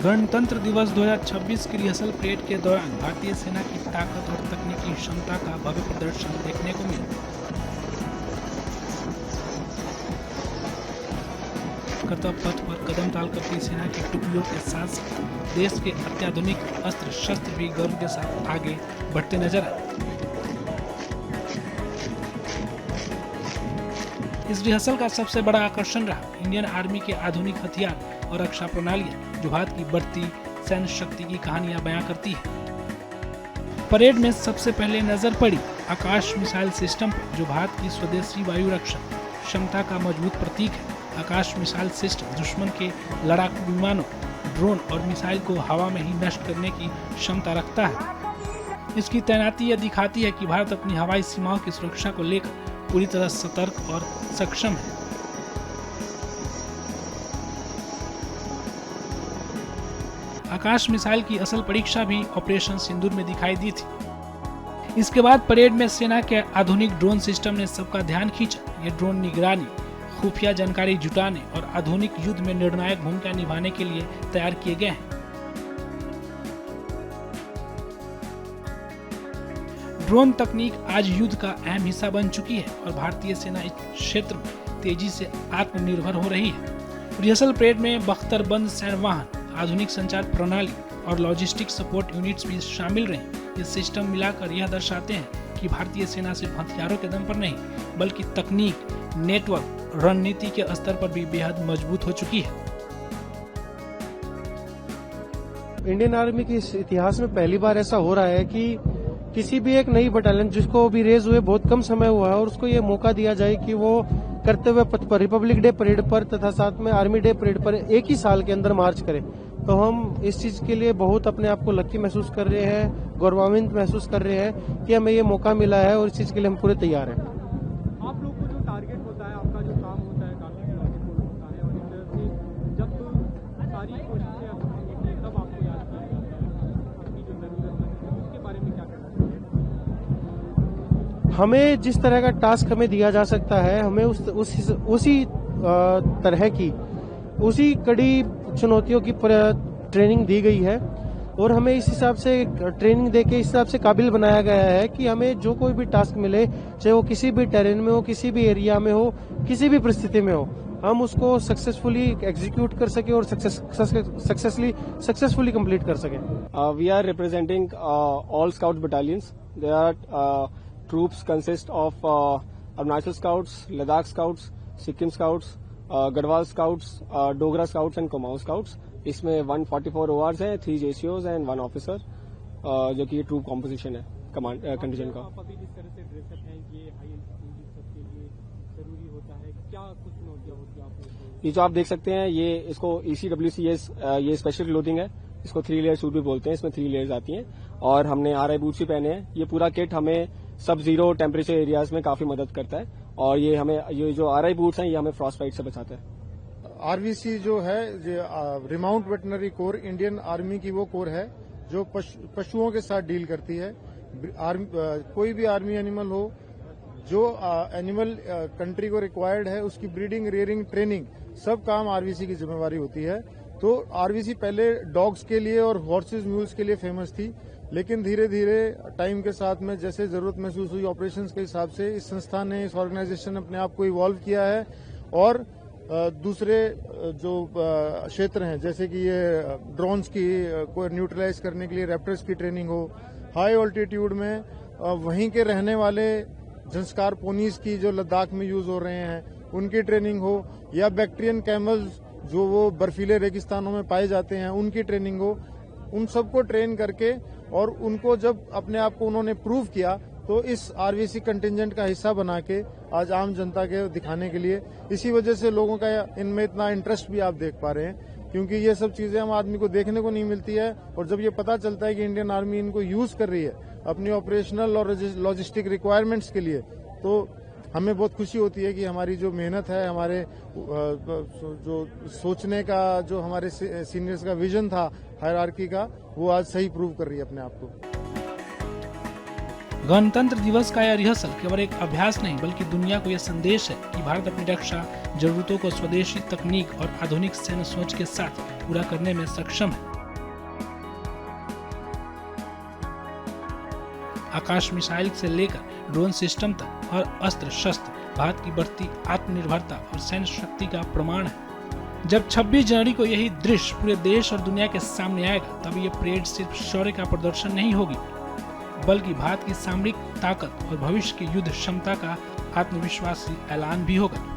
गणतंत्र दिवस 2026 की रिहर्सल परेड के दौरान भारतीय सेना की ताकत और तकनीकी क्षमता का भव्य प्रदर्शन देखने को मिला। कर्तव्य पथ पर कदम ताल करती सेना की टुकड़ियों के साथ देश के अत्याधुनिक अस्त्र शस्त्र भी गर्व के साथ आगे बढ़ते नजर आए। इस रिहर्सल का सबसे बड़ा आकर्षण रहा इंडियन आर्मी के आधुनिक हथियार और रक्षा प्रणालियां जो भारत की बढ़ती सैन्य शक्ति की कहानियां बयां करती है। परेड में सबसे पहले नजर पड़ी आकाश मिसाइल सिस्टम पर, जो भारत की स्वदेशी वायु रक्षा क्षमता का मजबूत प्रतीक है। आकाश मिसाइल सिस्टम दुश्मन के लड़ाकू विमानों, ड्रोन और मिसाइल को हवा में ही नष्ट करने की क्षमता रखता है। इसकी तैनाती यह दिखाती है कि भारत अपनी हवाई सीमाओं की सुरक्षा को लेकर पूरी तरह सतर्क और सक्षम है। आकाश मिसाइल की असल परीक्षा भी ऑपरेशन सिंदूर में दिखाई दी थी। इसके बाद परेड में सेना के आधुनिक ड्रोन सिस्टम ने सबका ध्यान खींचा। ये ड्रोन निगरानी, खुफिया जानकारी जुटाने और आधुनिक युद्ध में निर्णायक भूमिका निभाने के लिए तैयार किए गए हैं। ड्रोन तकनीक आज युद्ध का अहम हिस्सा बन चुकी है और भारतीय सेना इस क्षेत्र में तेजी से आत्मनिर्भर हो रही है। रिहर्सल परेड में बख्तरबंद सैन्य वाहन, आधुनिक संचार प्रणाली और लॉजिस्टिक सपोर्ट यूनिट्स भी शामिल रहे। ये सिस्टम मिलाकर यह दर्शाते हैं कि भारतीय सेना सिर्फ हथियारों के दम पर नहीं, बल्कि तकनीक, नेटवर्क, रणनीति के स्तर पर भी बेहद मजबूत हो चुकी है। इंडियन आर्मी के इतिहास में पहली बार ऐसा हो रहा है कि किसी भी एक नई बटालियन जिसको अभी रेज हुए बहुत कम समय हुआ है और उसको ये मौका दिया जाए कि वो कर्तव्य पथ पर रिपब्लिक डे परेड पर तथा साथ में आर्मी डे परेड पर एक ही साल के अंदर मार्च करें। तो हम इस चीज के लिए बहुत अपने आप को लकी महसूस कर रहे हैं, गौरवान्वित महसूस कर रहे हैं कि हमें ये मौका मिला है और इस चीज के लिए हम पूरे तैयार हैं। आप लोग को जो टारगेट होता है, आपका जो काम होता है, काफी लॉजिकल होता है और इस तरह से जब सारी कोशिशें होती तब आपको याद किया जाता है अपनी जो जरूरत है, उसके बारे में क्या करना चाहिए? हमें जिस तरह का टास्क हमें दिया जा सकता है, हमें उसी तरह की उसी कड़ी चुनौतियों की ट्रेनिंग दी गई है और हमें इस हिसाब से ट्रेनिंग देके इस हिसाब से काबिल बनाया गया है कि हमें जो कोई भी टास्क मिले, चाहे वो किसी भी टेरेन में हो, किसी भी एरिया में हो, किसी भी परिस्थिति में हो, हम उसको सक्सेसफुली एग्जीक्यूट कर सके और सक्सेसफुली कंप्लीट कर सके। We are representing all scout battalions. They are troops consist of Arunachal Scouts, Ladakh Scouts, Sikkim Scouts, Garhwal Scouts, Dogra Scouts and Kumaon Scouts। इसमें 144 ORs हैं, 3 JCOs and 1 ऑफिसर, जो कि troop composition है command condition का। आप अभी जिस तरह से ड्रेसअप है, ये हाई एल्टीट्यूड सबके लिए जरूरी होता है, क्या कुछ चुनौतियां होती है आप? ये जो आप देख सकते हैं, ये इसको ECWCS, ये स्पेशल क्लोथिंग है, इसको 3 लेयर सूट भी बोलते हैं। इसमें 3 लेयर्स आती हैं और हमने RI बूट्स भी पहने हैं। ये पूरा किट हमें सब जीरो टेम्परेचर एरियाज में काफी मदद करता है और ये जो RI बूट्स हैं, ये हमें फ्रॉस्ट बाइट से बचाता है। RVC जो है, remount veterinary core, Indian army की वो कोर है जो पशुओं के साथ डील करती है। कोई भी आर्मी एनिमल हो, जो एनिमल कंट्री को रिक्वायर्ड है, उसकी ब्रीडिंग, रेयरिंग, ट्रेनिंग, सब काम RVC की जिम्मेवारी होती है। तो RVC पहले डॉग्स के लिए और हॉर्सेज, म्यूल्स के लिए फेमस थी, लेकिन धीरे धीरे टाइम के साथ में जैसे जरूरत महसूस हुई ऑपरेशंस के हिसाब से इस संस्था ने, इस ऑर्गेनाइजेशन ने अपने आप को इवॉल्व किया है और दूसरे जो क्षेत्र हैं, जैसे कि ये ड्रोन्स की को न्यूट्रलाइज करने के लिए रैप्टर्स की ट्रेनिंग हो, हाई ऑल्टीट्यूड में वहीं के रहने वाले झंस्कार पोनीस की जो लद्दाख में यूज हो रहे हैं उनकी ट्रेनिंग हो, या बैक्टीरियन कैमल्स जो वो बर्फीले रेगिस्तानों में पाए जाते हैं उनकी ट्रेनिंग हो, उन सबको ट्रेन करके और उनको जब अपने आप को उन्होंने प्रूव किया तो इस RVC कंटिजेंट का हिस्सा बना के आज आम जनता के दिखाने के लिए, इसी वजह से लोगों का इनमें इतना इंटरेस्ट भी आप देख पा रहे हैं, क्योंकि ये सब चीजें हम आदमी को देखने को नहीं मिलती है। और जब ये पता चलता है कि इंडियन आर्मी इनको यूज कर रही है अपनी ऑपरेशनल और लॉजिस्टिक रिक्वायरमेंट्स के लिए, तो हमें बहुत खुशी होती है कि हमारी जो मेहनत है, हमारे जो सोचने का, जो हमारे सीनियर्स का विजन था हायरार्की का, वो आज सही प्रूव कर रही है अपने आप को। गणतंत्र दिवस का यह रिहर्सल केवल एक अभ्यास नहीं, बल्कि दुनिया को यह संदेश है कि भारत अपनी रक्षा जरूरतों को स्वदेशी तकनीक और आधुनिक सैन्य सोच के साथ पूरा करने में सक्षम है। आकाश मिसाइल से लेकर ड्रोन सिस्टम तक और अस्त्र शस्त्र भारत की बढ़ती आत्मनिर्भरता और सैन्य शक्ति का प्रमाण है। जब 26 जनवरी को यही दृश्य पूरे देश और दुनिया के सामने आएगा, तब ये परेड सिर्फ शौर्य का प्रदर्शन नहीं होगी, बल्कि भारत की सामरिक ताकत और भविष्य की युद्ध क्षमता का आत्मविश्वासी ऐलान भी होगा।